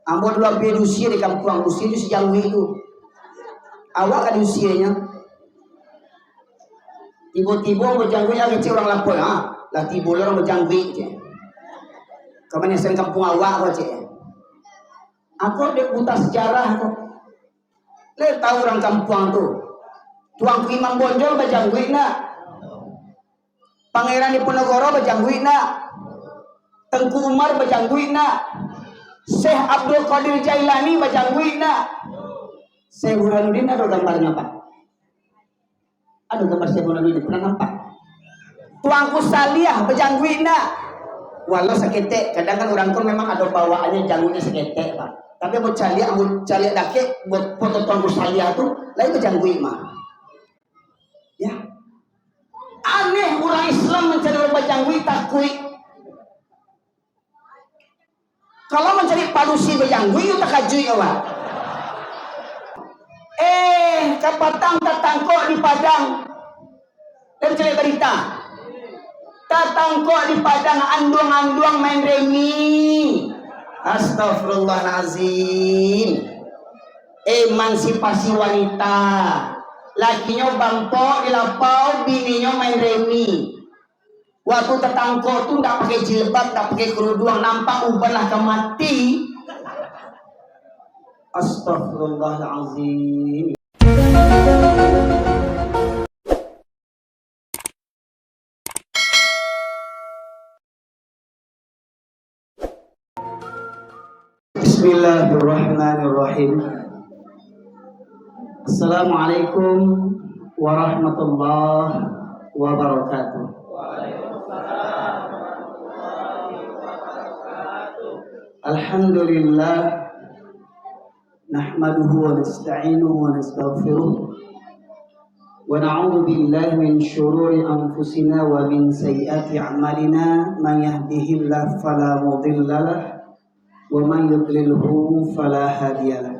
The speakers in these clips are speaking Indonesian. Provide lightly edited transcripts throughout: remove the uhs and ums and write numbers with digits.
Ambo dua berusia di kampung usia itu sejangwi itu. Awak kan usianya. Tiba-tiba berjangwi lagi cik orang lapor. Lah tiba orang berjangwi cik. Kemana sering kampung awak kok cik. Aku dia buta sejarah kok. Le tahu orang kampung tu. Tuang Imam Bonjol berjangwi nak. Pangeran Diponegoro berjangwi nak. Tengku Umar berjangwi nak. Syekh Abdul Qadir Jailani berjangwi nak. Syekh Burhanuddin ada gambarnya Pak? Ada gambar Syekh Burhanuddin pernah nampak? Tuangku Saliyah berjangwi nak. Walau seketek, kadang kan orang pun memang ada bawaannya jangwinya seketek Pak. Tapi mau cari dake buat foto Tuangku Saliyah tu, lain berjangwi mah. Ya. Aneh orang Islam mencari berjangwi takui. Kalau mencari palusi berjangwi itu tak kajui awak. Kapatang tatangkok di Padang. Dan cari berita. Tatangkok di Padang anduang-anduang main remi. Astagfirullahalazim. Emansipasi wanita. Lakinya bangkok di lapau, bininya main remi. Waktu tetangkok tu tak pakai jilbab, tak pakai kerudung, nampak ubahlah ke mati. Astagfirullahalazim. Bismillahirrahmanirrahim. Assalamualaikum warahmatullahi wabarakatuh. Alhamdulillah nahmaduhu wa nasta'inuhu wa nastaghfiruh wa na'udzu billahi min shururi anfusina wa min sayyiati a'malina man yahdihillahu fala mudhillalah wa man yudlilhu fala hadiyalah.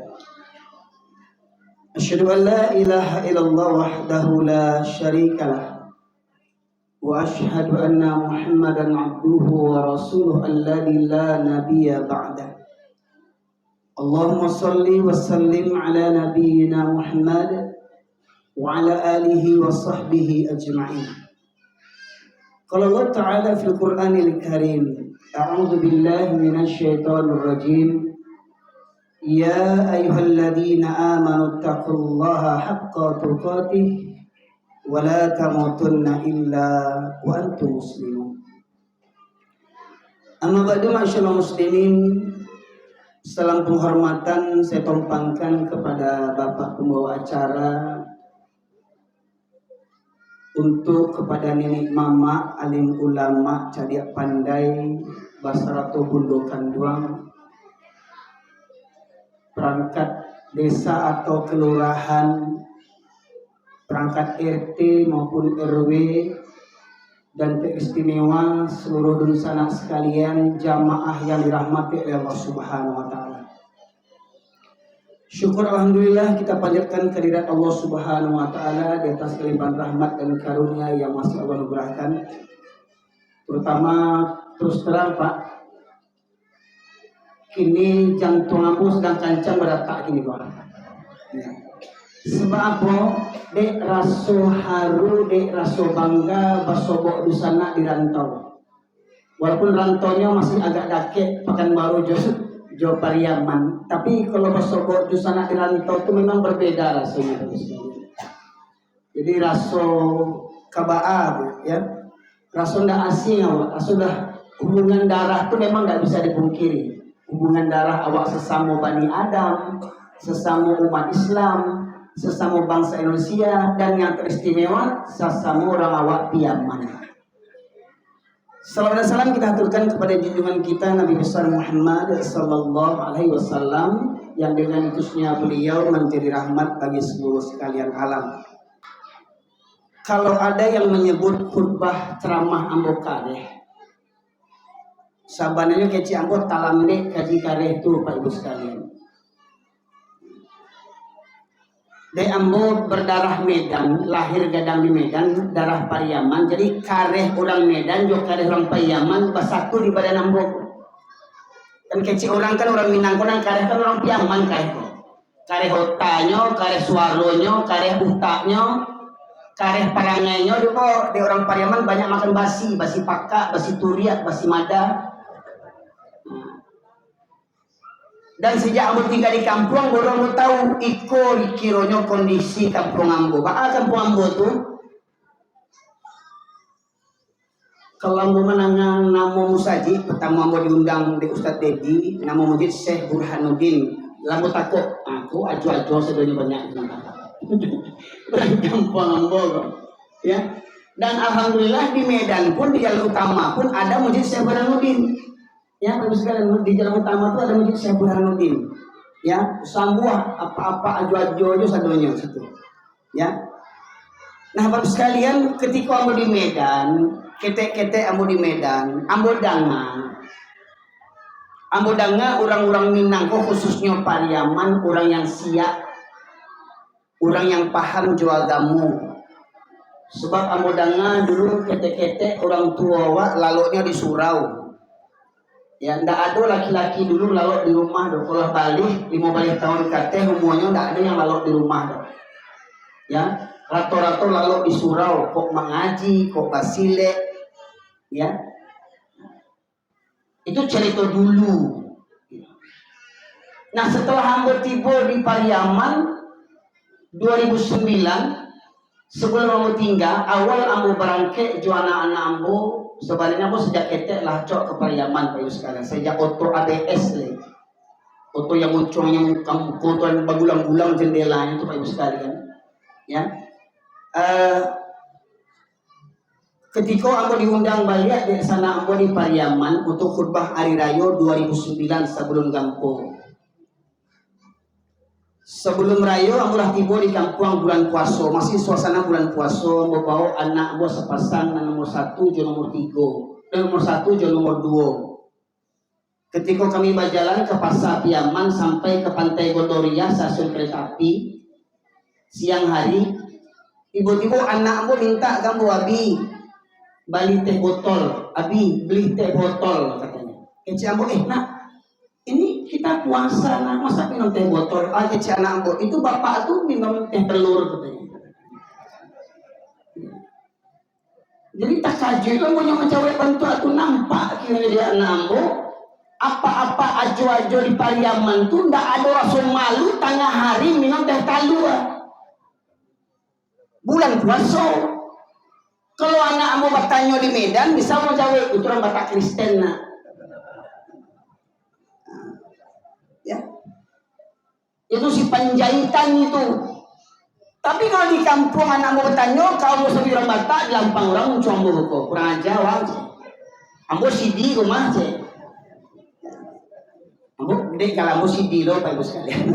Asyhadu an la ilaha illallah wahdahu la syarikalah wa asyhadu anna Muhammadan abduhu wa rasuluhu alladzi la nabiyya ba'da. Allahumma shalli wa sallim ala nabiyyina Muhammad wa ala alihi wa sahbihi ajma'in. Qala Allah Ta'ala fil Qur'anil Karim, a'udzu billahi minasy syaithanir rajim. Ya ayyuhalladzina amanu taqullaha haqqa tuqatih wa la tamutunna illa wa antum muslimun. Amma ba'du ma'asyiral muslimin, salam penghormatan saya tumpangkan kepada Bapak pembawa acara, untuk kepada nenek mama alim ulama cadiak pandai Basarato Bundo Kanduang, perangkat desa atau kelurahan, perangkat RT maupun RW, dan teristimewa seluruh dunsana sekalian, jamaah yang dirahmati oleh Allah Subhanahu wa Ta'ala. Syukur alhamdulillah kita panjatkan kehadirat Allah Subhanahu wa Ta'ala di atas kelimpahan rahmat dan karunia yang masih Allah anugerahkan. Terutama terus terang Pak, kini jantung aku sedang kancang beratak kini Pak. Ya. Sebab apa? Dek raso haru, dek raso bangga basobok dusana di rantau. Walaupun rantaunya masih agak dakek Pekanbaru Jo Pariaman, tapi kalau basobok dusana di rantau itu memang berbeda rasanya. Jadi raso kabaa ya. Raso ndak asing awak, raso dah hubungan darah itu memang nggak bisa dipungkiri. Hubungan darah awak sesama Bani Adam, sesama umat Islam, sesama bangsa Indonesia, dan yang teristimewa sesama orang awak Piaman. Salam dan salam kita aturkan kepada junjungan kita Nabi besar Muhammad sallallahu alaihi wasallam, yang dengan utusnya beliau menjadi rahmat bagi seluruh sekalian alam. Kalau ada yang menyebut khutbah ceramah ambo kareh, sabananya keci ambo talam dek kaji kareh itu Pak Ibu sekalian. Dek ambo berdarah Medan, lahir gadang di Medan, darah Pariaman. Jadi kareh orang Medan, jo kareh orang Pariaman, bersatu di badan ambo. Kan kecil orang kan orang Minang kan kareh kan orang Piaman kareh ko. Kareh otanyo, kareh suaronyo, kareh utaknyo, kareh parangainyo di orang Pariaman banyak makan basi, basi pakak, basi turiak, basi mada. Dan sejak ambo tinggal di kampung, baru ambo tahu kironyo kondisi kampung ambo. Kampung ambo tuh kalau ambo menangan nama musaji, pertama ambo diundang di Ustadz Dedi, nama masjid Syekh Burhanuddin. Lalu takut, aku ajo-ajo sebenarnya banyak kampung ambo, ya. Dan alhamdulillah di Medan pun di jalan utama pun ada masjid Syekh Burhanuddin. Ya, bagus sekali di jalan utama itu ada masjid Syekh Burhanuddin. Ya, sambuah apa-apa ajo-ajo aja sadonya situ. Ya. Nah, bapak sekalian, ketika ambo di Medan, ketek-ketek ambo di Medan, ambo danga orang-orang Minang, khususnya Pariaman, orang yang siap, orang yang paham jual gamu. Sebab ambo danga dulu ketek-ketek orang tua wak lalunya di surau. Ya, ndak ada laki-laki dulu lalu di rumah do. Kalau balik 15 tahun kate semuanya ndak ada yang lalu di rumah do. Ya, rata-rata lalu di surau, kok mengaji, kok basile, ya. Itu cerita dulu. Nah, setelah ambo tiba di Pariaman 2009, sebelum ambo tinggal, awal ambo berangkat juana anak ambo, sebaliknya ambo sejak ketek lah cok ke Pariaman Pak sekarang. Sejak oto ABS le. Oto yang muncungnya foto yang bagulang-gulang jendelanya itu Pak sekalian. Ya. Ketika ambo diundang balik di sana ambo di Pariaman untuk khutbah Hari Raya 2009 sebelum kampung. Sebelum Raya ambo lah tiba di kampung bulan puasa, masih suasana bulan puasa, ambo bawa anak ambo sepasang nomor 1 dan nomor 3, nomor 1 dan nomor 2. Ketika kami berjalan ke Pasar Piaman sampai ke Pantai Godoria stasiun kereta api siang hari, tiba-tiba anak ambo minta gambo abi beli teh botol, abi beli teh botol katanya. Kecil ambo nak ini kita puasa nak masa minum teh botol. Kecil anak ambo itu bapak tuh minum teh telur katanya. Jadi tak kaji kan punya mencari bantu aku nampak kira dia anak ambo apa-apa ajo-ajo di Pariaman tuh ndak ada rasa malu tengah hari minum teh talua bulan puasa. Kalau anak ambo bertanya di Medan bisa mau jawab itu orang Batak Kristen nak. Ya. Itu si penjahitan itu. Tapi kalau di kampung anak ambo bertanya kau mau sebagai orang Batak gampang orang muncul ambo kok kurang aja wang. Ambo sidi rumah je. Ambo gede kalau ambo sidi loh Pak Ibu sekalian.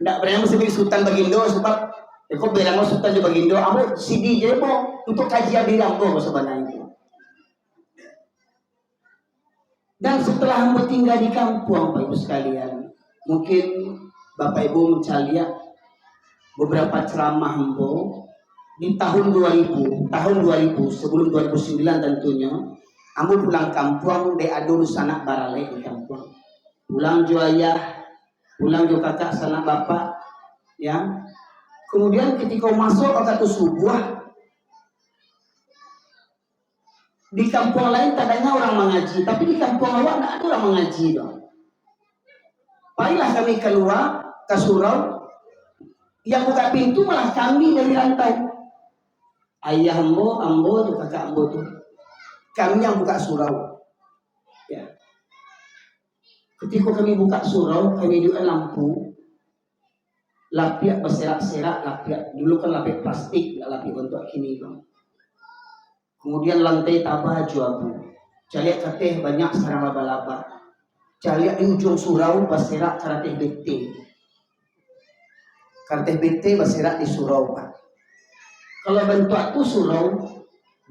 Ndak pernah mesti sultan Bagindo sebab kok bilang lo sultan di Bagindo, ambo CD jadi mau untuk kajian di Rambo sebenarnya itu. Dan setelah ambo tinggal di kampung Bapak Ibu sekalian, mungkin Bapak Ibu mencari beberapa ceramah ambo di tahun 2000 sebelum 2009 tentunya, ambo pulang kampung de adu sanak barale di kampung. Pulang jo ayah, pulang jo kakak sanak bapak, ya. Kemudian ketika masuk waktu subuh di kampung lain tadanya orang mengaji, tapi di kampung awak tidak ada orang mengaji dong. Baiklah kami keluar ke surau, yang buka pintu malah kami dari lantai. Ayah ambo tuh kakak ambo tuh, kami yang buka surau. Ya. Ketika kami buka surau, kami juga lampu. Lapiak berserak-serak, lapiak dulu kan lapiak plastik, nggak lapiak bentuk kini dong. Kemudian lantai tabah abu. Caliak kateh banyak sarang laba-laba. Caliak di ujung surau berserak karateh bete. Karateh bete berserak di surau Pak. Kalau bentuk itu surau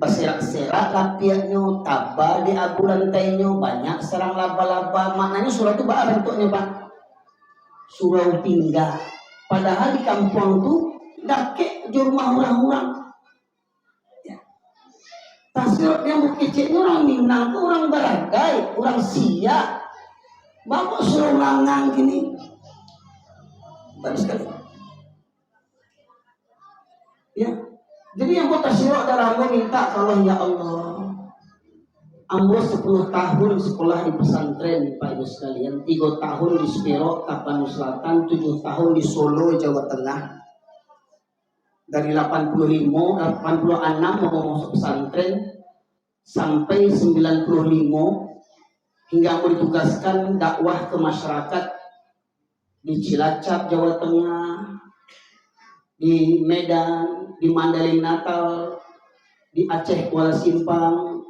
berserak-serak, lapiaknya tabah di abu lantainya banyak sarang laba-laba. Maknanya surau itu apa bentuknya Pak? Surau tinggal. Padahal di kampung tuh dake rumah orang-orang. Ya. Tasirot yang bukit orang Minang, orang Baragai, orang Siak. Bapak suruh langang gini. Bagus sekali. Ya. Jadi yang kota sirok darah ambo minta kalau ya Allah. Ambo 10 tahun sekolah di pesantren Pak Ibu sekalian, 3 tahun di Spiro, Tapanuli Selatan, 7 tahun di Solo, Jawa Tengah. Dari 86 mau masuk pesantren sampai 95 hingga ambo ditugaskan dakwah ke masyarakat di Cilacap, Jawa Tengah, di Medan, di Mandalika Natal, di Aceh Kuala Simpang,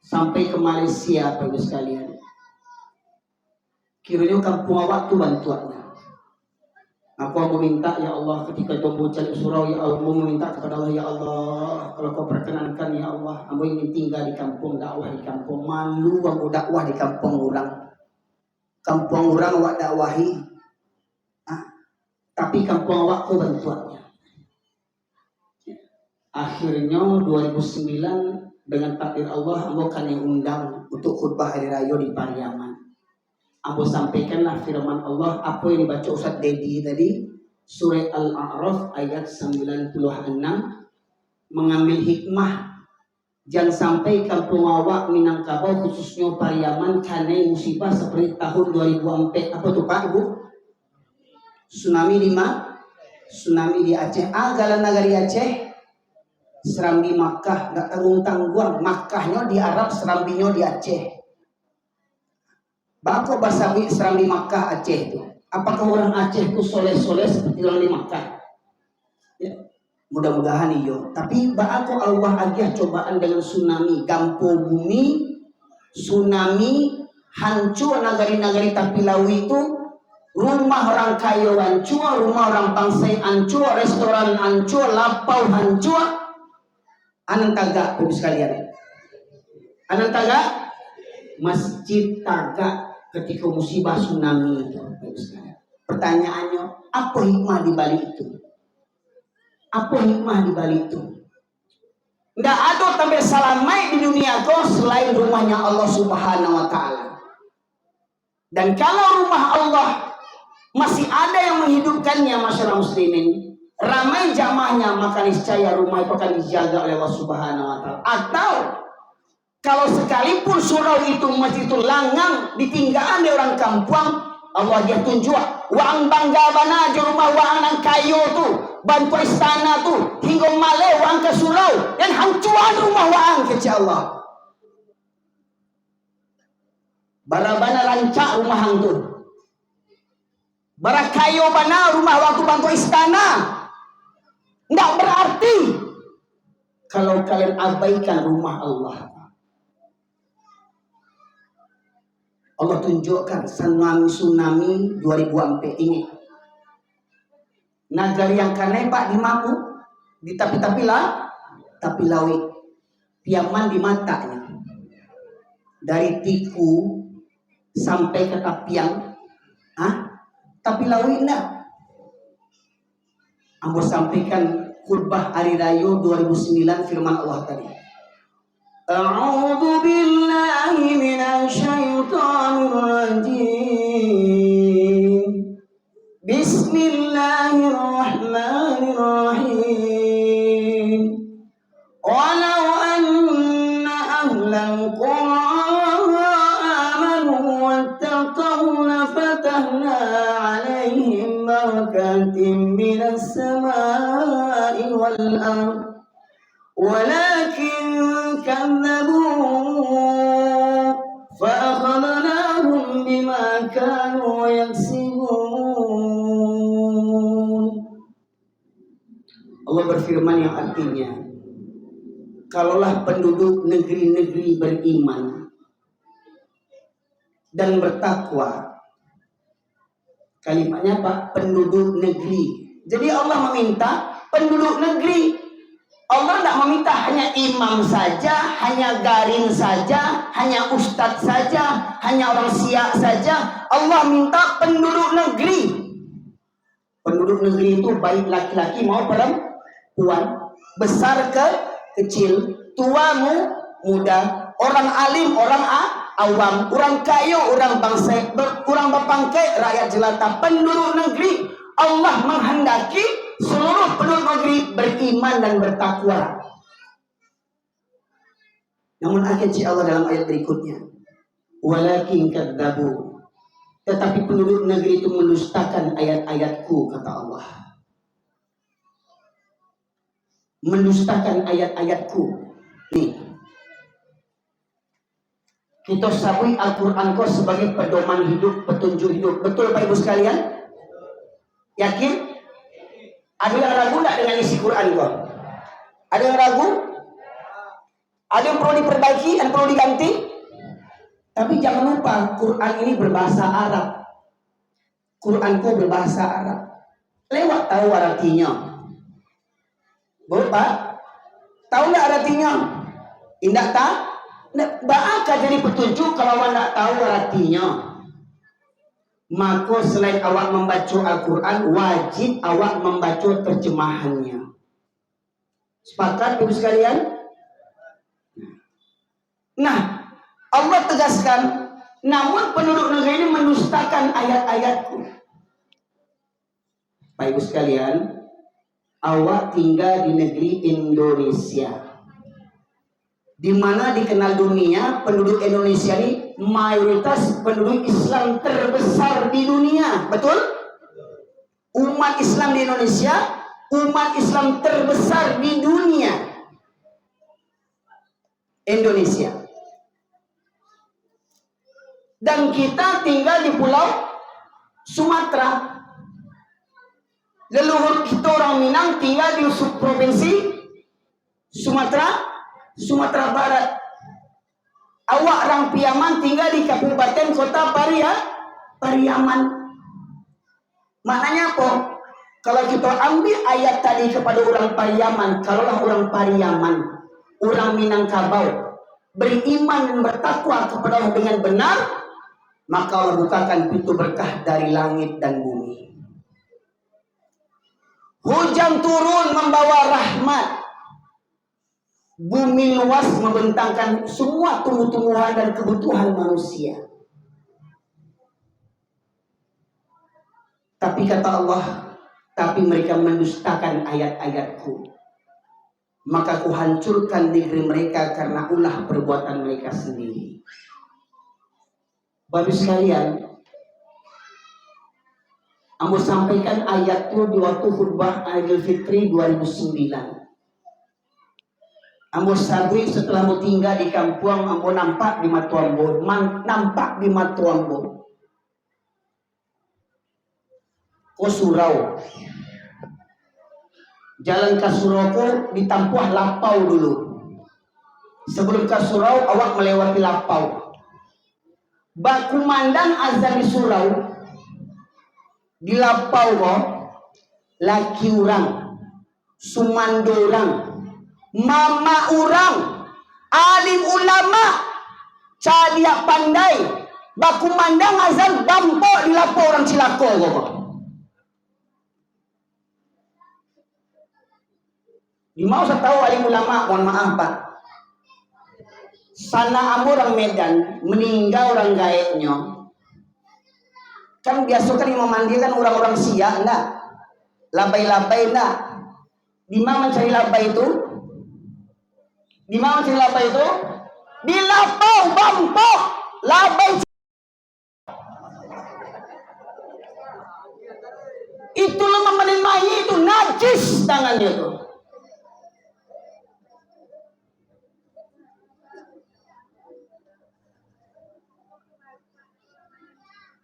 sampai ke Malaysia, Bapak Ibu sekalian. Kiranya kampung awak tu bantuannya. Aku meminta ya Allah ketika kau baca surau ya Allah, meminta kepada Allah ya Allah, kalau kau perkenankan ya Allah, aku ingin tinggal di kampung, dakwah di kampung. Malu aku dakwah di kampung orang. Kampung orang awak dakwahi. Tapi kampung awak kau bantuannya. Akhirnya 2009 dengan takdir Allah, aku akan diundang untuk khutbah hari raya di Pariaman. Aku sampaikanlah firman Allah apa yang dibaca Ustaz Dedi tadi, surah Al-A'raf ayat 96, mengambil hikmah. Jangan sampai kampung awak Minangkabau khususnya Pariaman kena musibah seperti tahun 2004. Apa tuh Pak Ibu? Tsunami di Aceh. Galan nagari Aceh. Serambi Makkah, nggak tanggung-tanggung. Makkahnya di Arab, serambinya di Aceh. Bako basabi serambi Makkah Aceh itu. Apakah orang Aceh itu soleh-soleh seperti orang di Makkah? Ya. Mudah-mudahan iyo. Tapi bako Allah agiah cobaan dengan tsunami, gampo bumi, tsunami, hancur nagari-nagari Tapilawi itu. Rumah orang kaya hancur, rumah orang pangsai hancur, restoran hancur, lapau hancur. Anan tagak, Bapak sekalian. Anan tagak, masjid tagak ketika musibah tsunami itu, Bapak sekalian. Pertanyaannya, apa hikmah di balik itu? Apa hikmah di balik itu? Nggak ada sampai salamai di dunia kau selain rumahnya Allah Subhanahu Wa Taala. Dan kalau rumah Allah masih ada yang menghidupkannya, masyarakat muslimin, ramai jamaahnya, maka niscaya rumah itu akan dijaga oleh Allah Subhanahu Wa Taala. Atau kalau sekalipun surau itu masjid itu langang ditinggalan di orang kampung, Allah dia tunjuk wang bangga bana di rumah wang nang kayu tu, bantu istana tu, hingga male wang ke surau dan hancuran rumah wang kecil Allah. Barabana rancak rumah hang tu. Barakayo bana rumah wang tu bantu istana. Tidak berarti kalau kalian abaikan rumah Allah. Allah tunjukkan tsunami 2004 ini. Nagari yang kanebak di Mamu, di Tapilawi, piaman di matanya. Dari Tiku sampai ke Tapiang, Tapilawi enggak. Ambo sampaikan khutbah hari raya 2009 firman Allah tadi. A'udzu billahi minasyaitonir rajim. Bismillahirrahmanirrahim. Walau anna ahlal qura amanu wattaqaw lafatahna 'alaihim barakatim minas samai wal ardh. Walakin كذبوا فأخذناهم بما كانوا يكسبون. Allah berfirman yang artinya, kalaulah penduduk negeri-negeri beriman dan bertakwa. Kalimatnya apa? Penduduk negeri. Jadi Allah meminta penduduk negeri. Allah tidak meminta hanya imam saja, hanya garin saja, hanya ustadz saja, hanya orang siak saja. Allah minta penduduk negeri. Penduduk negeri itu baik laki-laki mau perempuan, besar ke kecil, tua muda, orang alim, orang awam, orang kaya, orang bangsa, orang bapangkai, rakyat jelata, penduduk negeri. Allah menghendaki seluruh penduduk negeri beriman dan bertakwa. Namun akhir Allah dalam ayat berikutnya, walakin kadzabu, tetapi penduduk negeri itu mendustakan ayat-ayatku, kata Allah. Mendustakan ayat-ayatku. Nih, kita sabui Al-Quran kau sebagai pedoman hidup, petunjuk hidup. Betul Pak Ibu sekalian? Yakin? Ada yang ragu tak dengan isi Quran kau? Ada yang ragu? Ada yang perlu diperbaiki dan perlu diganti? Tapi jangan lupa, Quran ini berbahasa Arab. Quran kau berbahasa Arab. Lewat tahu artinya. Bapak, tahu tak artinya? Indah tak? Bakal jadi petunjuk kalau awak tak tahu artinya. Maka selain awak membaca Al-Quran, wajib awak membaca terjemahannya. Sepakat Ibu sekalian? Nah, Allah tegaskan, namun penduduk negeri ini mendustakan ayat-ayatku. Pak Ibu sekalian, awak tinggal di negeri Indonesia, di mana dikenal dunia penduduk Indonesia ini mayoritas penduduk Islam terbesar di dunia. Betul? Umat Islam di Indonesia, umat Islam terbesar di dunia. Indonesia. Dan kita tinggal di pulau Sumatera. Leluhur kita orang Minang tinggal di provinsi Sumatera Barat. Awak orang Piaman tinggal di Kabupaten Kota Pariaman. Maknanya apa? Kalau kita ambil ayat tadi kepada orang Pariaman, kalaulah orang Pariaman, orang Minangkabau beriman dan bertakwa kepada Allah dengan benar, maka Allah bukakan pintu berkah dari langit dan bumi. Hujan turun membawa rahmat. Bumi luas membentangkan semua tumbuh-tumbuhan dan kebutuhan manusia. Tapi kata Allah, tapi mereka mendustakan ayat-ayatku. Maka ku hancurkan negeri mereka karena ulah perbuatan mereka sendiri. Bapak sekalian, Ambo sampaikan ayat itu di waktu khutbah Idul Fitri 2009. Ambo sabui setelah mau tinggal di kampung, ambo nampak di Matuambo, Ko surau. Jalan ke surau ko ditampuah lapau dulu. Sebelum ke surau, awak melewati lapau. Baku mandang azan di surau, di lapau ko, laki orang, sumando orang, mama orang, alim ulama, cadia pandai, baku mandang azan bampo di lapau orang Cilako ko. Di mau saya tahu alim ulama, mohon maaf Pak. Sana orang Medan meninggal orang gaeknya. Kan biasa kan yang memandikan orang-orang Sia enggak? Labai-labai enggak? Di mana mencari labai itu? Di mana mencari labai itu? Di lapau bampo labai. Itulah memandikan itu najis tangannya itu.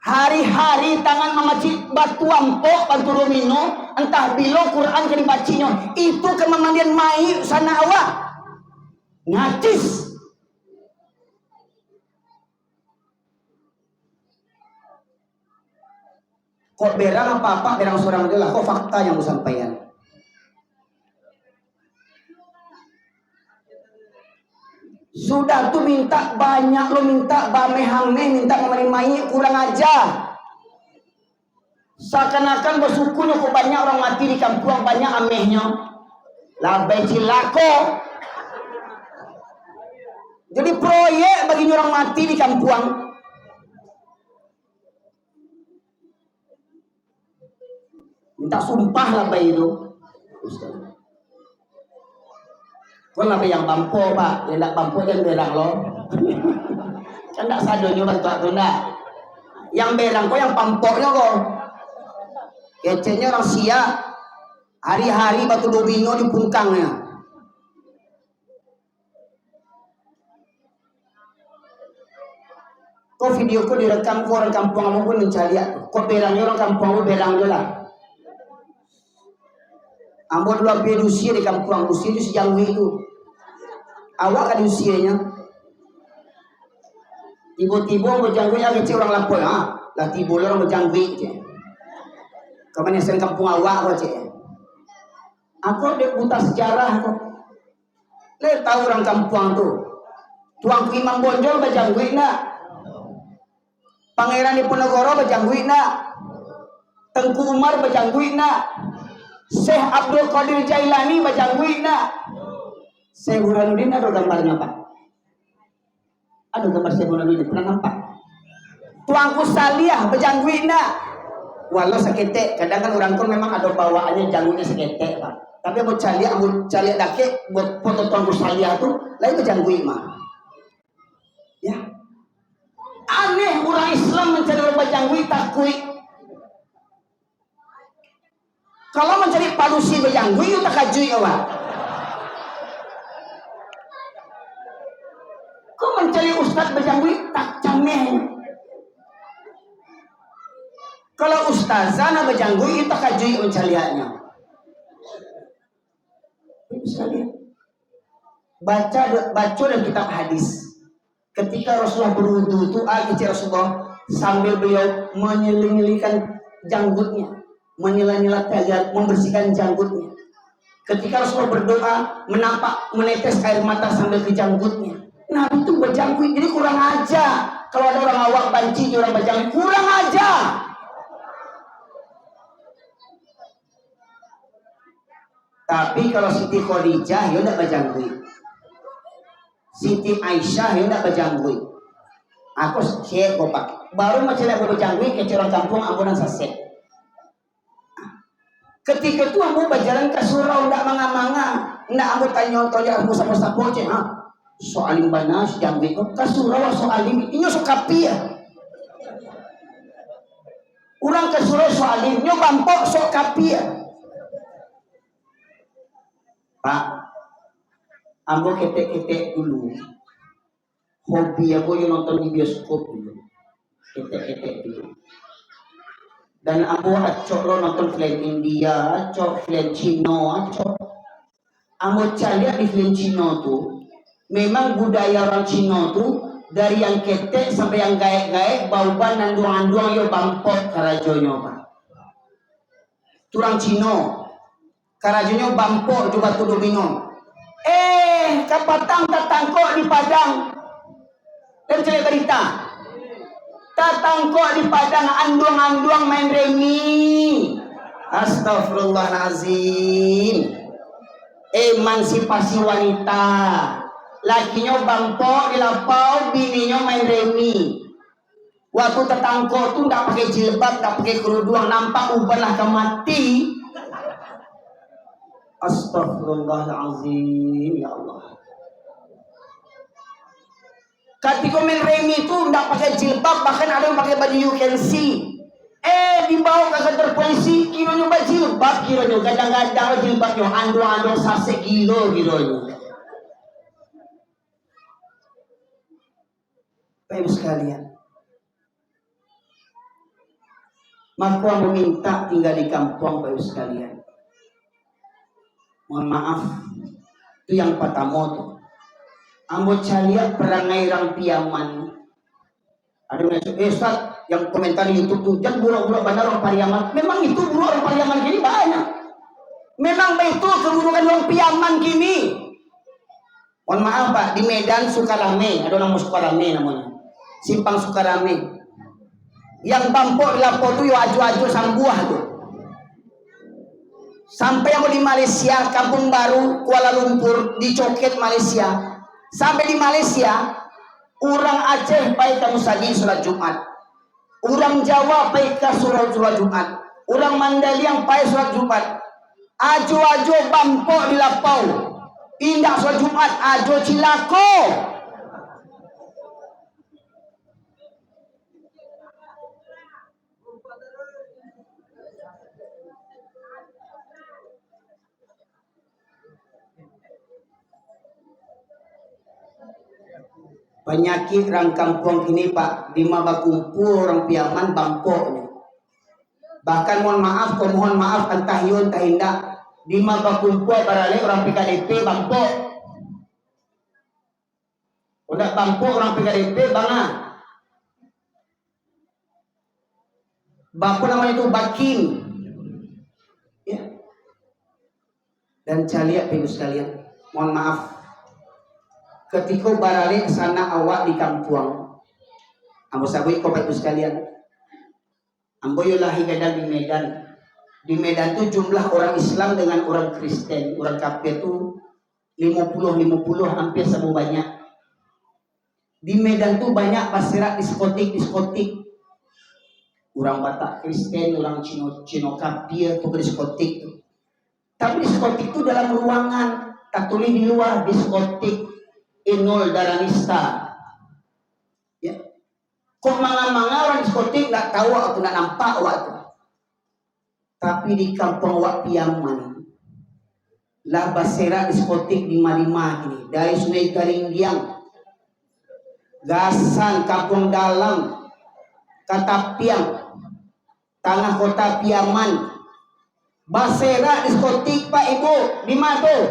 Hari-hari tangan memaci batu ampok, batu domino, entah bilo Quran ke dibacinya. Itu kememandian mai sana awak. Najis. Kok berang apa-apa, berang seorang aja lah. Kok fakta yang mau sampaikan. Sudah tuh minta banyak, lo minta bame-hame, minta memerimai, kurang aja. Seakan-akan bersyukurnya kok banyak orang mati di kampung, banyak amehnya. Labai Cilako. Jadi proyek bagi orang mati di kampung. Minta sumpah lah bayi itu. Kau lah yang bampo pak, yang nak bampo dan berang lo. Kan tak sadonya bantu aku nak. Yang berang kau yang pampoknya kau. Kecenya orang siap. Hari-hari batu domino di pungkangnya. Kau video kau direkam kau orang kampung kamu pun mencari aku. Kau berangnya orang kampung kamu berang je lah. Ambo dulu ambil usia di kampung usia itu sejauh itu. Awak kan usianya. Tiba-tiba berjangkut yang kecil orang lapor ha. Lah tiba orang berjangkut je. Kemana sen kampung awak kau cik. Aku dek buta sejarah tu. Le tahu orang kampung tu. Tuang Imam Bonjol berjangkut nak. Pangeran Diponegoro berjangkut nak. Tengku Umar berjangkut nak. Syekh Abdul Qadir Jailani berjangkut nak. Syekh Burhanuddin ada gambarnya pak? Ada gambar Syekh Burhanuddin pernah nampak? Tuangku Saliyah berjangkut nak. Walau seketek, kadang kan orang pun memang ada bawaannya janggutnya seketek pak. Tapi buat caliak dake buat foto tuangku Saliyah tu lain berjangkut mah. Ya. Aneh orang Islam mencari orang berjangkut takui. Kalau mencari palusi berjangkut itu tak kajui awak. Kau mencari ustaz berjangkut tak cameh. Kalau ustazah nak berjangkut itu tak kajui mencariannya. Sekali baca dalam kitab hadis. Ketika Rasulullah berwudu itu kecil Rasulullah sambil beliau menyelingkan janggutnya. Menyela-nyela agar membersihkan janggutnya. Ketika Rasulullah berdoa, menetes air mata sambil ke janggutnya. Nah itu berjanggut, jadi kurang aja. Kalau ada orang awak banci orang berjanggut, kurang aja. Tapi kalau Siti Khadijah, ya tidak berjanggut. Siti Aisyah, ya tidak berjanggut. Aku siap pak. Baru macam nak berjanggut ke orang kampung ambunan sasek. Ketika itu aku berjalan ke surau ndak manga-manga, ndak aku tanya aku sama sapoce ha. Soalim banas janggut ke surau soalim ini sokapi ya. Orang ke surau soalim nyo bampok sokapi ya. Pak, ambo ketek-ketek dulu. Hobi aku yang nonton di bioskop dulu. Ketek-ketek dulu. Dan ambo acok lo nonton film India, acok film Cina, acok. Ambo cari di film Cina tu, memang budaya orang Cina tu dari yang ketek sampai yang gaek-gaek, bauban dan duang-duang yo bampok karajonyo pak. Turang Cina, karajonyo bampok juga tu domino. Kapatang tatangkok di Padang, dan cari berita. Tatangkok di Padang anduang-anduang main remi. Astagfirullahalazim. Emansipasi wanita. Lakinya bampok di lapau, bininya main remi. Waktu tatangkok tu tak pakai jilbab, tak pakai kerudung, nampak ubahlah ke mati. Astagfirullahalazim, ya Allah. Ketika main remi itu tidak pakai jilbab, bahkan ada yang pakai baju you can see. Dibawa ke kantor polisi, kilonya baju jilbab, kilonya gadang-gadang jilbabnya, andong-andong sase kilo kilonya. Baik sekalian, maka meminta tinggal di kampung baik sekalian. Mohon maaf, itu yang pertama tuh. Ambo caliak perangai orang piaman. Ada Ustaz yang komentar di YouTube tuh, jangan buruk-buruk bandar orang Pariaman. Memang itu buruk orang Pariaman gini banyak. Memang itu keburukan orang piaman gini. Mohon maaf pak, di Medan Sukarame, ada nama Sukarame namanya. Simpang Sukarame. Yang bampok di lapor tuh yo aju-aju sang buah tuh. Sampai yang di Malaysia, Kampung Baru, Kuala Lumpur, di Coket Malaysia. Sampai di Malaysia, orang Aceh pai ke musajin sholat Jumat, orang Jawa pai ke sholat Jumat, orang Mandailing pai sholat Jumat. Ajo bangkok di lapau, indah sholat Jumat, ajo cilako. Penyakit orang kampung ini Pak, di mana kumpul orang piaman bangkoknya. Bahkan mohon maaf entah yun entah indah, di mana kumpul barale orang PKDP bangkok. Udah bangkok orang PKDP banga. Bapak namanya itu Bakim. Ya. Dan caliak pinus sekalian, mohon maaf. Ketika barale sana awak di kampung, ambo sabui kopet sekalian, ambo yolahi gadang di Medan. Di Medan itu jumlah orang Islam dengan orang Kristen, orang kafir itu 50 hampir sama banyak. Di Medan tuh banyak pasirah diskotik. Orang Batak Kristen, orang Cino kafir tuh diskotik. Tapi diskotik itu dalam ruangan, tak tulis di luar diskotik. Inul Daranista, ya. Kok manga orang diskotik nggak tahu atau nggak nampak waktu. Tapi di kampung Wak Piaman, lah basera diskotik di Malima ini dari Sungai Garingdiang, Gasan, Kampung Dalam, Katapiang, Tanah Kota Piaman, basera diskotik Pak Ibu, di mana tuh?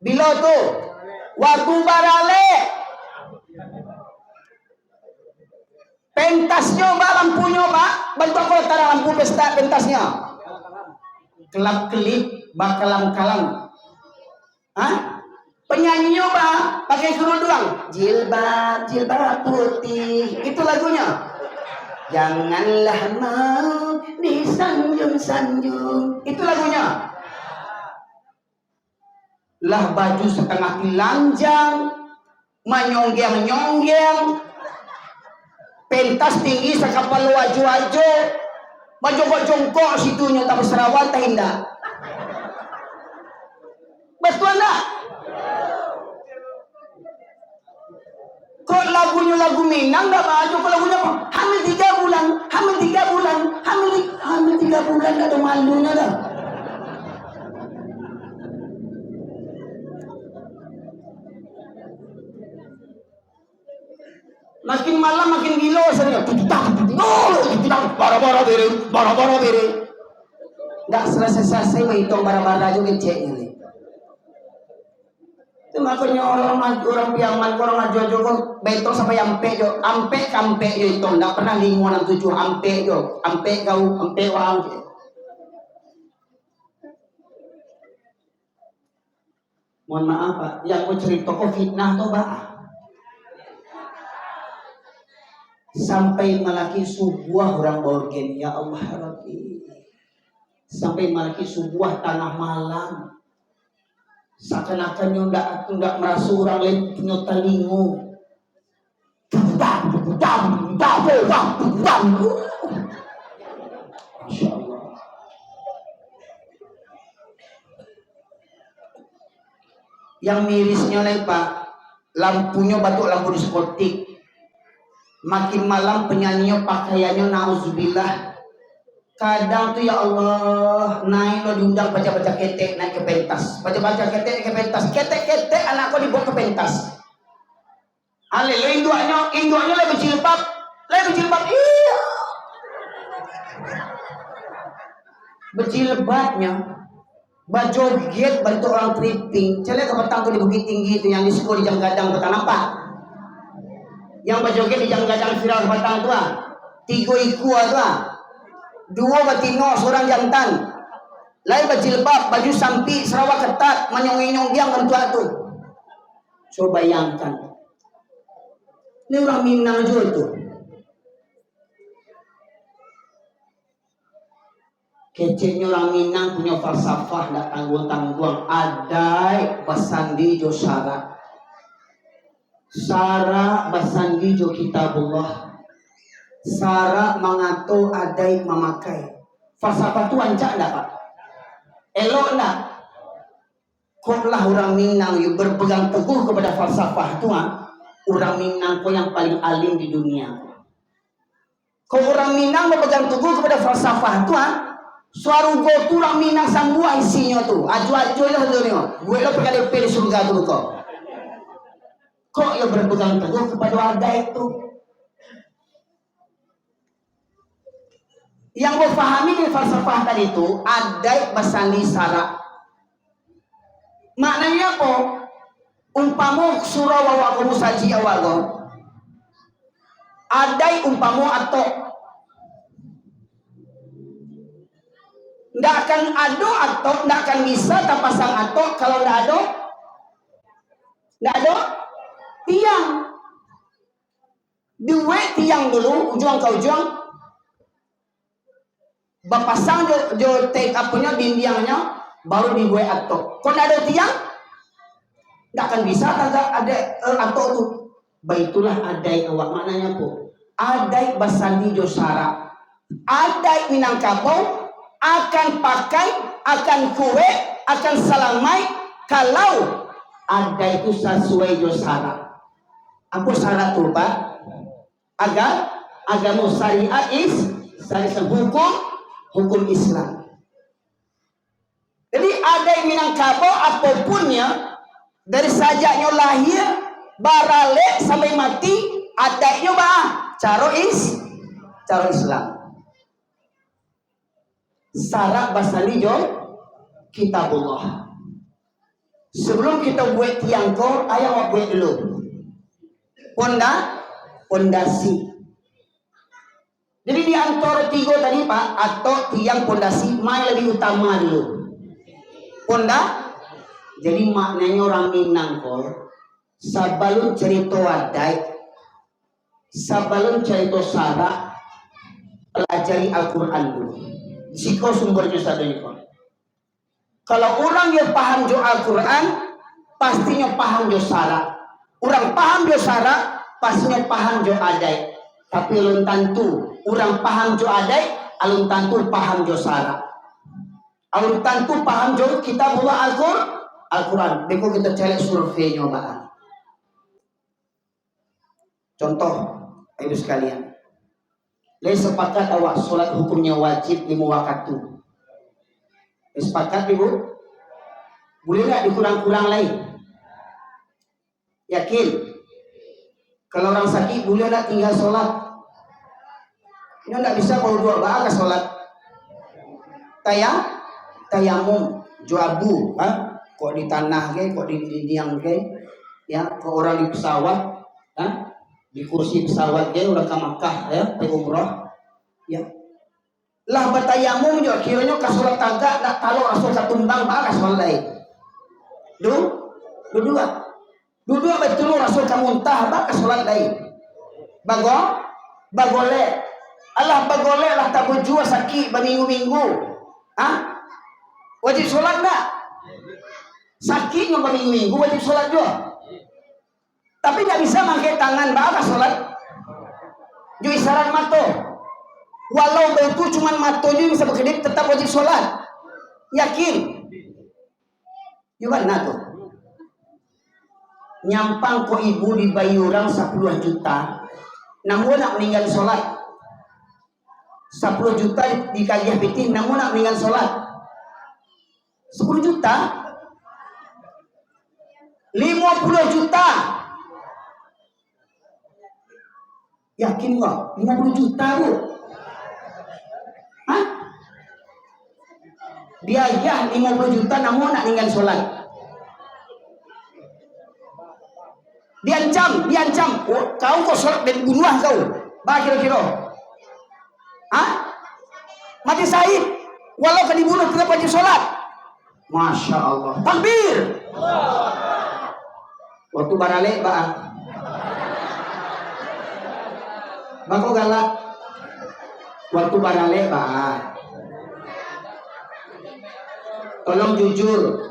Bila tuh? Waktu barale pentasnya Pak, lampunya Pak, bentuk kota lampu pesta pentasnya kelap-kelip bakalam-kalam. Hah? Penyanyinya Pak pakai kerudung, jilbab putih, itu lagunya. Janganlah mau disanjung-sanjung, itu lagunya. Lah baju setengah telanjang, menyonggeng, pentas tinggi sekapal waju-waju, majongkok-jongkok situnya tapi serawan tak indah. Betul enggak? Kok lagunya lagu Minang enggak baju, kok lagunya apa? Hamil 3 bulan, hamil 3 bulan enggak ada malunya dah. Makin malam makin gila saya. Bara-bara bere. Nggak selesai menghitung bara-bara juga ceknya nih. Itu makanya orang piaman orang ajo betul sampai ampe kampe yo itu nggak pernah 567 ampe wang. Mohon maaf Pak, yang mau cerita fitnah tuh Pak. Sampai malaki sebuah orang borgen, ya Allah Rabbi. Sampai malaki sebuah tanah malam. Seakan-akan enggak merasa orang lain punya telingu. Masya Allah. Yang mirisnya lagi Pak, lampunya batuk lampu diskotik. Makin malam penyanyinya pakaiannya nauzubillah. Kadang tuh ya Allah, naik lo diundang baca-baca ketek naik ke pentas. Baca-baca ketek naik ke pentas. Ketek anakku dibawa ke pentas. Ale lo induaknya lebih jilbab. Iya. Berjilbabnya bajoget bentuk orang tripping. Coba ke petang tuh di Bukit Tinggi itu yang di sekolah di Janggadang petang apa? Yang bajoget di Janggadang viral petang tuh 3 iku tuh 2 batino, seorang jantan. Lain berjilbab, baju sampi, Sarawak ketat, menyong-nyong bentuk itu. Coba bayangkan. Ini orang Minang juga tuh. Kecilnya orang Minang punya falsafah, tidak tanggung-tanggung. Adai, Basandi, Josara. Sara basandi jo kitabullah. Sara mangato adai memakai. Falsafah tu ancak dah Pak. Elok nak. Koklah orang Minang yang berpegang teguh kepada falsafah tu orang Minang ko yang paling alim di dunia. Kau orang Minang berpegang teguh kepada falsafah tu suarugo tu orang Minang sambua isinya tu. Aju-aju lah tu ni. Gue lo perkara di surga tu kau. Kok yang berpegang teguh kepada adai itu? Yang gue fahami dari falsafah tadi itu adai basandi sara. Maknanya apa? Umpamu surah wa kamu saji awago. Adai umpamu atau ndak akan ado atau ndak akan bisa tak pasang atau kalau ndak ado tiang. Dua tiang dulu ujung ke ujung. Bapasang jo take apanya dindingnya baru dibuat atau. Kalau ndak ada tiang ndak akan bisa ada atau tu. Baitulah adai awak maknanya apa? Adai basandi jo sara. Adai Minangkabau akan pakai, akan kue, akan salamai kalau adai itu sesuai jo sara. Apa syarat tu Pak? Agar agama syariat syariat hukum Islam. Jadi adai Minangkabau apapunnya dari sajaknya lahir barale sampai mati adainya cara Islam. Syarat basali jo kitabullah. Sebelum kita buat tiang kor, ayah buat dulu. Pondasi. Jadi di antara tiga tadi Pak, atau tiang pondasi, mana lebih utama dulu? Jadi maknanya orang Minang kor, sebelum cerita adai, sebelum cerita syarat, pelajari Al-Quran dulu. Jika sumbernya satu ini kor. Kalau orang yang paham jo Al-Quran, pastinya paham jo syarat. Orang paham jo syarat, pastinya paham jo adai. Tapi alun tentu orang paham jo adai, alun tentu paham jo syarat. Alun tentu paham jo kitabullah Al-Quran. Beko kita cari surveinya Pak. Contoh, ibu sekalian. Lai sepakat awak solat hukumnya wajib 5 waktu. Sepakat ibu? Boleh nggak dikurang-kurang lain? Yakin? Kalau orang sakit boleh nggak tinggal solat? Ini nggak bisa kalau 2 ke solat. Tayamum, juabu, kok di tanah ke, kok di dinding ke, ya, kok orang di pesawat, di kursi pesawat ke, udah ke Makkah, ya, ke umrah, ya. Lah bertayamum juga kiranya ke solat tagak nak tahu rasul katumbang ke solat lain. Dua betul rasul kamuntah ke solat lain. Bagole. Allah bagole lah tak berjua sakit berminggu-minggu. Wajib solat tak? Sakitnya berminggu-minggu wajib solat juga. Tapi tak bisa pakai tangan ke solat. Ju isyarat mata. Walau itu cuma matonya bisa berkedip tetap wajib sholat. Yakin? Gimana tuh? Nyampang ko ibu di Bayurang 10 juta. Namun nak meninggal sholat. 10 juta di Kaliah Piti. Namun nak meninggal sholat. 10 juta? 50 juta. Yakin kok? 50 juta bu? Biaya 50 juta namun nak tinggal sholat. Diancam. Kau kok sholat dan bunuh kau. Bah kira-kira. Mati syahid. Walau kau dibunuh tetap wajib sholat. Masya Allah. Takbir. Waktu barale Bako galak. Waktu barale Tolong jujur.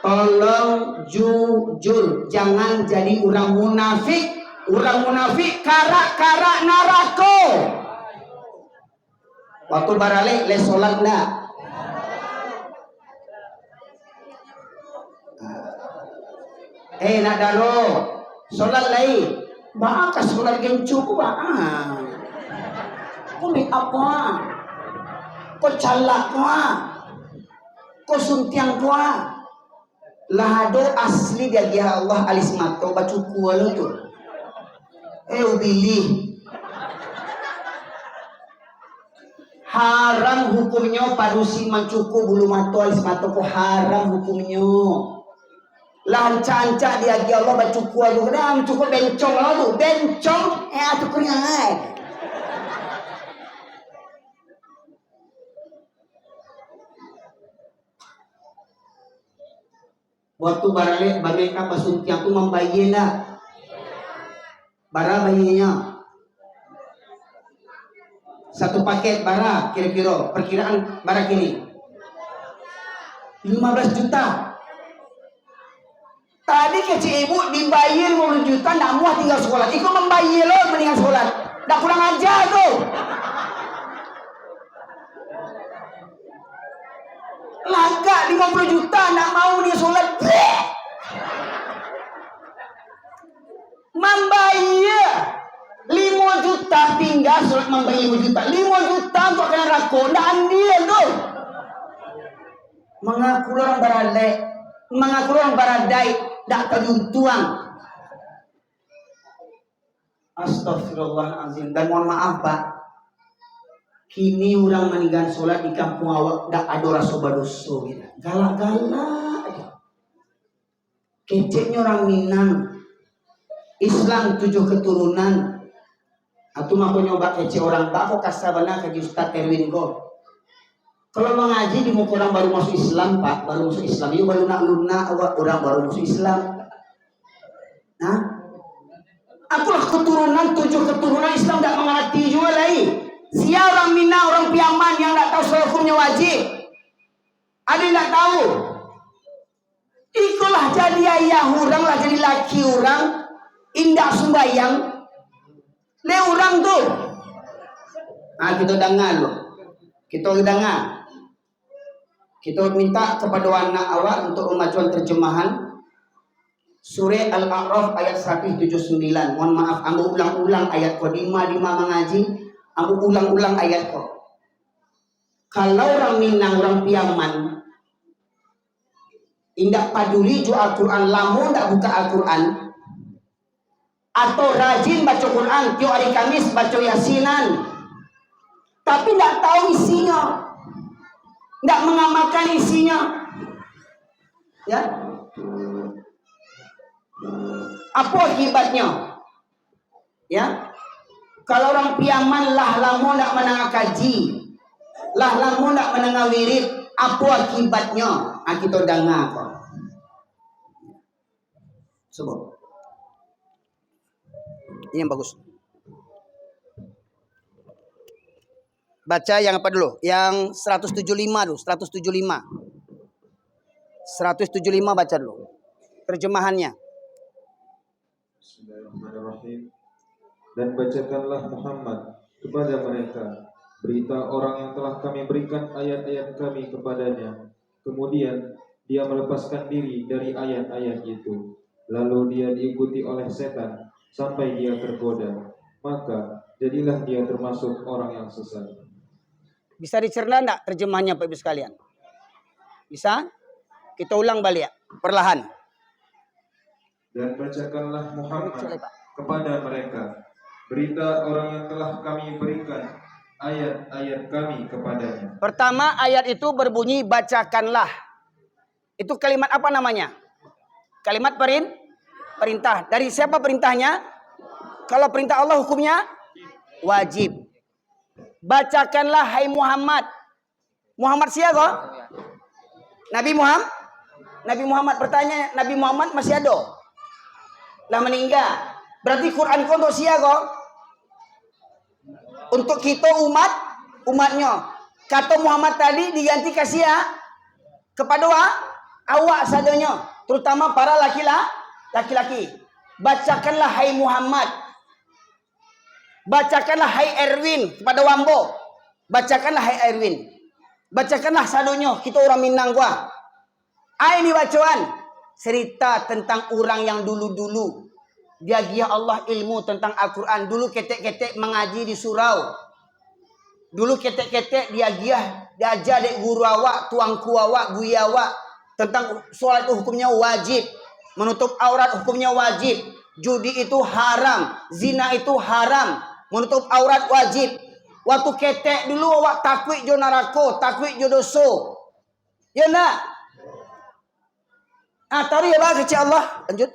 Tolong jujur, jangan jadi orang munafik. Orang munafik karak-karak narako. Waktu baralik les sholat nak. Nak dalo sholat lain. Baka sholat gencu ba? Kau make up ko kau calak ko kau suntiang ko lahado asli dia ya Allah alis mato bacu kualo tu. Ubili haram hukumnya padusi mancuku bulu mato alis mato ko haram hukumnya. Lanca-anca dia ya Allah bacu kualo kadang cukup bencong lah tu bencong atuh kuringan. Waktu barale bagaikan pasuntiang tu membayi lah. Bara bayinya. Satu paket bara kira-kira perkiraan bara kini 15 juta. Tadi kecil ibu dibayar 50 juta nak muah tinggal sekolah. Ikut membayar loh mendingan sekolah. Dah kurang ajar tu. Langkah 50 juta nak mau dia solat. Membayar 5 juta tinggal solat membayar 5 juta. 5 juta untuk kena rakor. Dah andil tu. Mengaku orang baradai. Mengaku orang baradai. Tak kejuntuang. Astagfirullahaladzim. Dan mohon maaf Pak. Kini orang meninggal sholat di kampung awak dak ada rasa badoso gitu. Galak-galak aja. Keceknya orang Minang. Islam 7 keturunan. Atau mau nyoba kecek orang Pak kok kasabana ke Ustaz Erwin kok. Kalau mengaji di muka orang baru masuk Islam Pak, baru masuk Islam. Yuk baru nak lunak awak orang baru masuk Islam. Nah, akulah keturunan 7 keturunan Islam tak mengerti juga lagi. Sia orang Minang, orang Piaman yang tak tahu soal hukumnya wajib. Ada yang tak tahu. Ikulah jadi ayah orang lah jadi laki orang. Indah sembayang. Le orang tu. Kita dengar loh. Kita dengar. Kita minta kepada anak awak untuk kemajuan terjemahan Surah Al-A'raf ayat 179. Mohon maaf, ambil ulang-ulang ayat ko. Dima mengaji, ambil ulang-ulang ayat ko. Kalau orang Minang, orang Piaman, indak paduli ju Al-Quran, lamun tak buka Al-Quran, atau rajin baca Quran, tiap hari Kamis baca Yasinan, tapi tak tahu isinya. Tidak mengamalkan isinya, ya. Apa akibatnya? Ya, kalau orang Piaman lah lama tidak menengah kaji, lah lama tidak menengah wirid, apa akibatnya? Kita dengar kok. Sebab ini yang bagus. Baca yang apa dulu? Yang 175 dulu, 175. 175 baca dulu. Terjemahannya. Bismillahirrahmanirrahim. Dan bacakanlah Muhammad kepada mereka berita orang yang telah kami berikan ayat-ayat kami kepadanya. Kemudian dia melepaskan diri dari ayat-ayat itu. Lalu dia diikuti oleh setan sampai dia tergoda. Maka jadilah dia termasuk orang yang sesat. Bisa dicerna enggak terjemahannya Pak Ibu sekalian? Bisa? Kita ulang balik ya, perlahan. Dan bacakanlah Muhammad kepada mereka berita orang yang telah kami berikan ayat-ayat kami kepadanya. Pertama ayat itu berbunyi bacakanlah. Itu kalimat apa namanya? Kalimat perintah. Dari siapa perintahnya? Kalau perintah Allah hukumnya wajib. Bacakanlah hai Muhammad. Muhammad siapa? Nabi Muhammad. Nabi Muhammad, bertanya Nabi Muhammad masih ada? Lah meninggal. Berarti Quran untuk siapa? Untuk kita umatnya. Kata Muhammad tadi diganti kasih ya kepada Awak sadanya, terutama para laki-laki. Bacakanlah hai Muhammad. Bacakanlah hai Erwin kepada Wambo. Bacakanlah hai Erwin. Bacakanlah sadonyo kita orang Minang gua. Ini bacaan cerita tentang orang yang dulu-dulu dia giah Allah ilmu tentang Al-Quran. Dulu ketek-ketek mengaji di surau. Dulu ketek-ketek dia giah diajar dek guru awak, tuangku awak, buya awak tentang solat itu hukumnya wajib, menutup aurat hukumnya wajib, judi itu haram, zina itu haram, menutup aurat wajib. Waktu ketek dulu awak takwik jo narako, takwik jo doso. Ya nak? Tarik ya bah kecil Allah. Lanjut.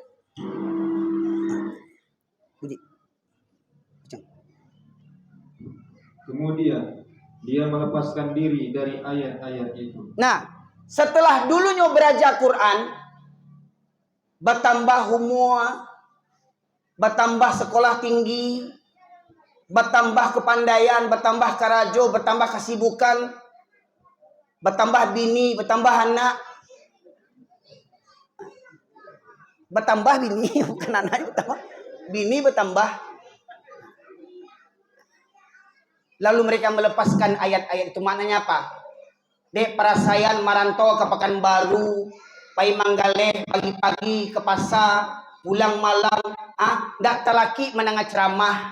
Kemudian dia melepaskan diri dari ayat-ayat itu. Nah, setelah dulunya belajar Quran, bertambah umur, bertambah sekolah tinggi, bertambah kepandaian, bertambah karajo, bertambah kesibukan, bertambah bini, bertambah anak, bertambah bini, bukan anak, bertambah bini, bertambah. Lalu mereka melepaskan ayat-ayat itu. Maknanya apa? Dek perasayan marantau ke Pekanbaru, pai Manggaleh pagi-pagi ke pasar, pulang malam, ndak telaki menengah ceramah,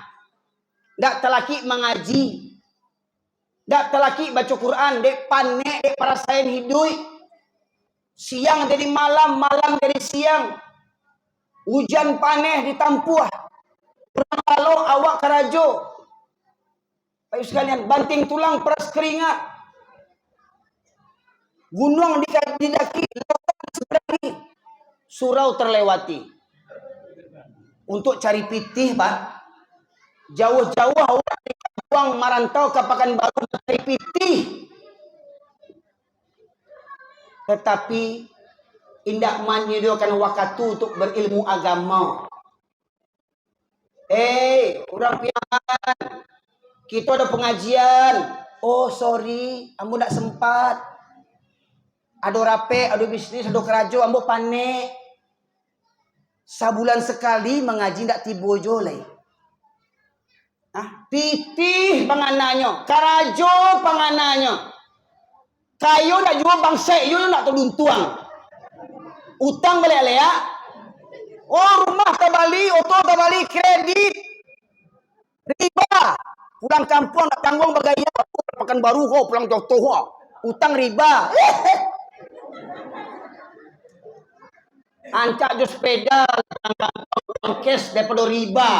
ndak telaki mengaji, ndak telaki baca Quran, dek panek, dek perasayan hidup. Siang jadi malam, malam jadi siang. Hujan paneh ditampuh. Kalau awak karajo. Baik sekalian, banting tulang peras keringat. Gunung didaki, lautan seberangi. Surau terlewati. Untuk cari pitih, Pak. Jauh-jauh awak buang marantau ke Pekanbaru cari pitih. Tetapi indak menyediakan waktu untuk berilmu agama. Orang piangan. Kita ada pengajian. Oh sorry, ambo tak sempat. Ada rape, ada bisnis, ada kerajo, ambo panik. Sabulan sekali mengaji tak tiba jolai. Pitih panganannya, karajo panganannya. Kayo nak jual bangsa, yo nak tolong tuang. Utang balik ya. Oh rumah tabali, oto tabali, kredit, riba. Pulang kampung nak tanggung bagaya, Pekanbaru kau pulang jauh-jauh, utang riba. Ancak jo sepeda, pulang cash daripada riba.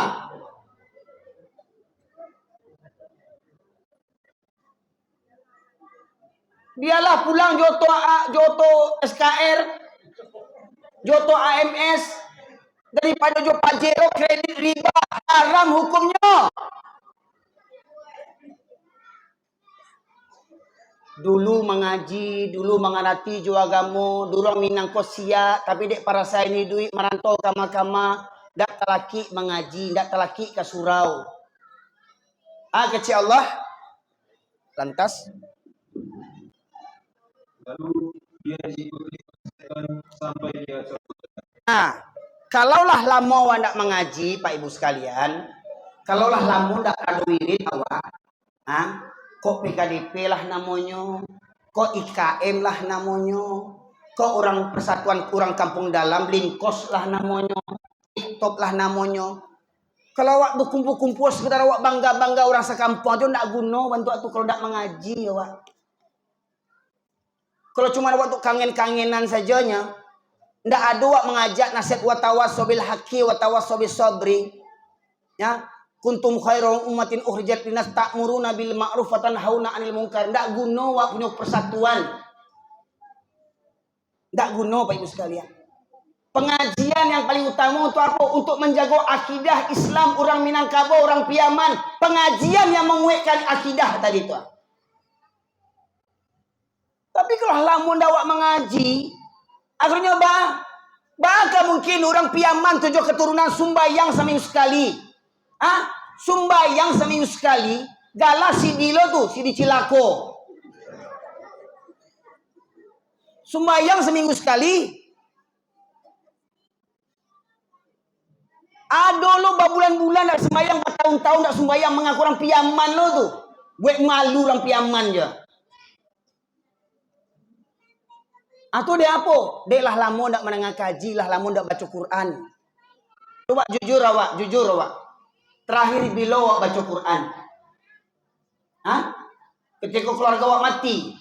Dialah pulang Joto SKR, Joto AMS, daripada jo Pajero kredit riba, haram hukumnya. Dulu mengaji, dulu mengarati jo agama, dulu minang kosia, tapi dek para saya ni duit merantau kama-kama, dak telaki mengaji, dak telaki ke surau. Kecil Allah. Lantas Lalu dia diikuti sampai dia kalaulah lama ndak mengaji, Pak Ibu sekalian, kalaulah lama ndak ada wirid awak, kok PKDP lah namanya, kok IKM lah namanya, kok orang persatuan kurang kampung dalam, Linkos lah namanya, TikTok lah namanya. Kalau awak berkumpul-kumpul sekedar awak bangga-bangga orang sekampung aja ndak guna bantu tu kalau ndak mengaji awak. Kalau cuma awak tu kangen-kangenan sajanya, ndak ada awak mengajak nasihat wa tawassabil haqqi wa tawassabil sabri. Ya, kuntum khairum ummatin ukhrijat linnas ta'muruna bil ma'ruf wa tanhauna 'anil munkar. Ndak guna awak punya persatuan. Ndak guna Pak Ibu sekalian. Pengajian yang paling utama untuk apa? Untuk menjaga akidah Islam orang Minangkabau, orang Piaman. Pengajian yang menguatkan akidah tadi tu. Tapi kalau lamun awak mengaji, akhirnya bakal mungkin orang Piaman tujuh keturunan Sumbayang seminggu sekali. Sumbayang seminggu sekali, galah si Dilo tu, si di Cilako. Sembahyang seminggu sekali. Ada lo berbulan-bulan nak sembahyang, bertahun-tahun nak sembahyang, mengaku orang piaman lo tu. Buat malu orang piaman je. Atau dia apa? Dia lah lama nak menengah kaji, lah lama nak baca Quran. Coba jujur awak. Terakhir bila awak baca Quran? Ketika keluarga awak mati.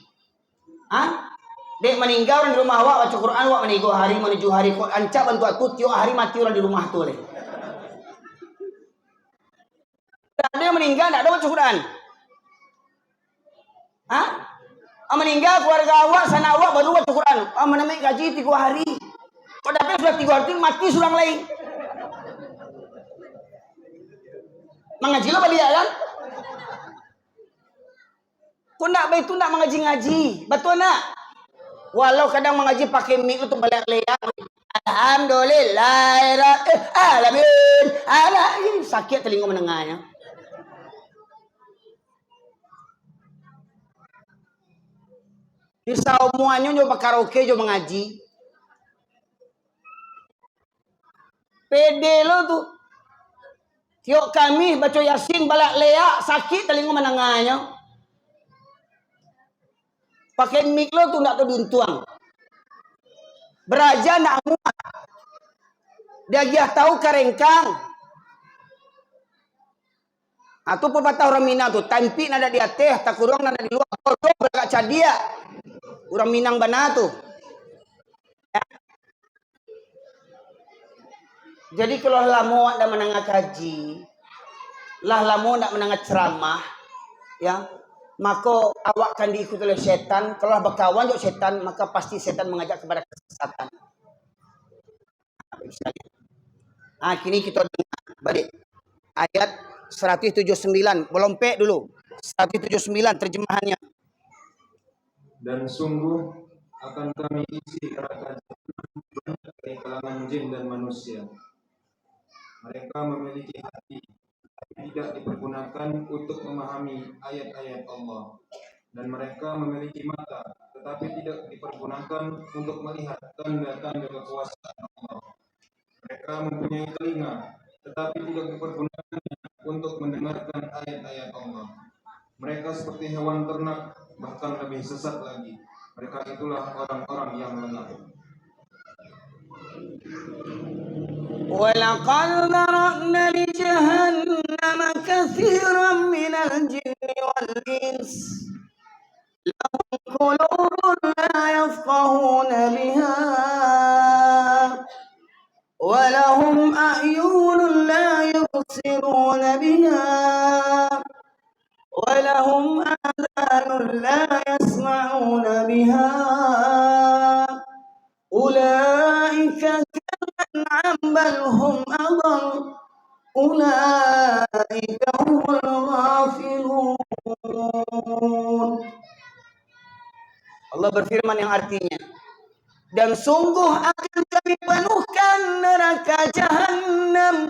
Dek meninggal orang di rumah awak baca Quran, awak menego hari menuju hari Quran. Cak bantu aku tiap hari mati orang di rumah tu leh. Tak ada meninggal, tak ada baca Quran. Meninggal keluarga awak, sana awak baru baca Quran. Menamik gaji 3 hari. Kau dapat sudah 3 hari mati surang lain. Mengaji lah balik kan? Kau nak baik tu nak mengaji-ngaji. Betul nak? Walau kadang mengaji pakai mic tu balik leak. Alhamdulillah. Alamin. Sakit telinga menengahnya. Bisa semuanya nyoba karaoke, nyoba mengaji. Pede lo tu. Tiok kami baca Yasin balak leak, sakit telinga menengahnya. Pakai mic lo tu nak tu duntuang. Beraja nak muat. Dia tahu karengkang. Atau pepatah orang Minang tu, tampi nada di atas, tak kurang nada di luar. Bodoh beragak cadia. Orang Minang bana tu. Ya. Jadi kalau lama nak menengah kaji, lah lama nak menengah ceramah, ya, maka awak akan diikuti oleh setan. Kalau berkawan dengan setan, maka pasti setan mengajak kepada kesesatan. Kini kita dengar balik ayat 179. Belum pek dulu. 179 terjemahannya. Dan sungguh akan kami isi neraka jahanam dari kalangan jin dan manusia. Mereka memiliki hati, tapi tidak dipergunakan untuk memahami ayat-ayat Allah. Dan mereka memiliki mata, tetapi tidak dipergunakan untuk melihat tanda-tanda kekuasaan Allah. Mereka mempunyai telinga, tetapi tidak dipergunakannya untuk mendengarkan ayat-ayat Allah. Mereka seperti hewan ternak, bahkan lebih sesat lagi. Mereka itulah orang-orang yang lengah. وَلَقَدْ ذَرَأْنَا لِجَهَنَّمَ كَثِيرًا مِنَ الْجِنِّ وَالْإِنسِ لَهُمْ قُلُوبٌ لَا يَفْقَهُونَ بِهَا وَلَهُمْ أَعْيُنٌ لَا يُبْصِرُونَ بِهَا وَلَهُمْ آذَانٌ لَا يَسْمَعُونَ بِهَا أُولَئِكَ كَالْأَنْعَامِ بَلْ هُمْ أَضَلُّ أُولَئِكَ هُمُ الْغَافِلُونَ. Allah berfirman yang artinya, dan sungguh akan kami penuhkan neraka jahanam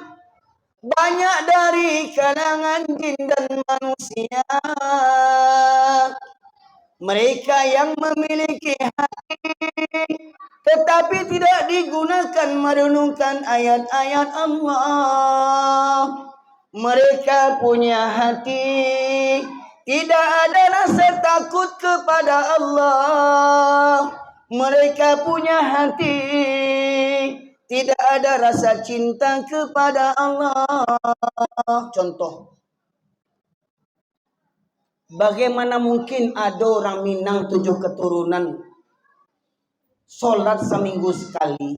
banyak dari kalangan jin dan manusia. Mereka yang memiliki hati tetapi tidak digunakan merenungkan ayat-ayat Allah. Mereka punya hati, tidak ada rasa takut kepada Allah. Mereka punya hati, tidak ada rasa cinta kepada Allah. Contoh, bagaimana mungkin ada orang Minang 7 keturunan solat seminggu sekali,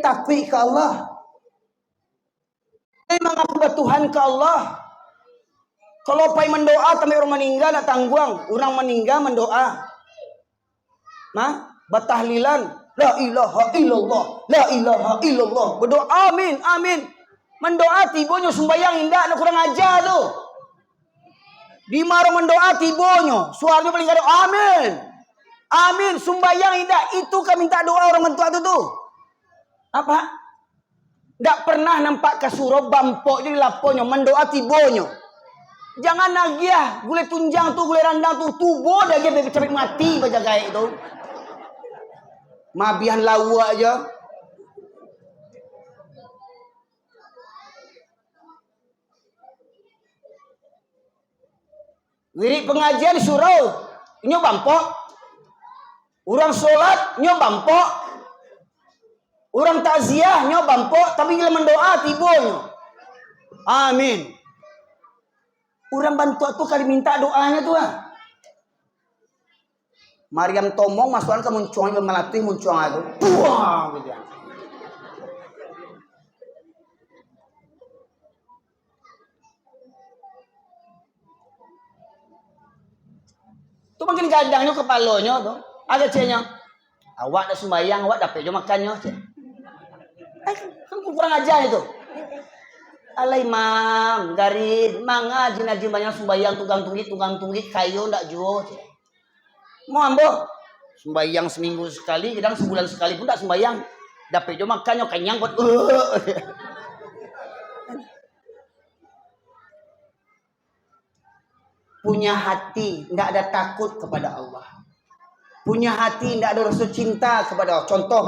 takwi ke Allah, mengaku Tuhan ke Allah. Kalau pai mendoa tapi orang meninggal tak tangguang, orang meninggal mendoa, bertahlilan, la ilaha illallah, la ilaha illallah, berdoa amin amin, mendoa tibonyo sembayang indah, nak kurang ajar tu. Di marang mendoa tibonyo, suaranya paling gaduh amin. Amin, sembahyang indah, itu kami minta doa orang mentua tu. Apa? Tak pernah nampak kasuro bampok di laponyo mendoa tibonyo. Jangan nagiah, gule tunjang tu, gule randang tu, tubo dah dia cepet mati baca gaya itu. Mabihan lawak aja. Wirid pengajian surau, nyo bampok. Urang sholat, nyo bampok. Urang takziah, nyo bampok. Tapi bila mendoa, tiba nyo. Amin. Urang bantu tu kali minta doanya tu lah. Maryam tomong masukan ke muncuang ibu melatih muncuang itu. Wah, gitu. Tu makin gadangnya kepalanya tu. Ada cenya. Awak dah sembahyang, awak dapat je makannya. Kan kurang ajar itu. Alai mam, garid, manga jin banyak sembahyang tunggang tunggit kayu ndak jual. Mau ambo sembahyang seminggu sekali, kadang sebulan sekali pun tak sembahyang. Dapat jo makannya kenyang buat. Punya hati, tidak ada takut kepada Allah. Punya hati, tidak ada rasa cinta kepada Allah. Contoh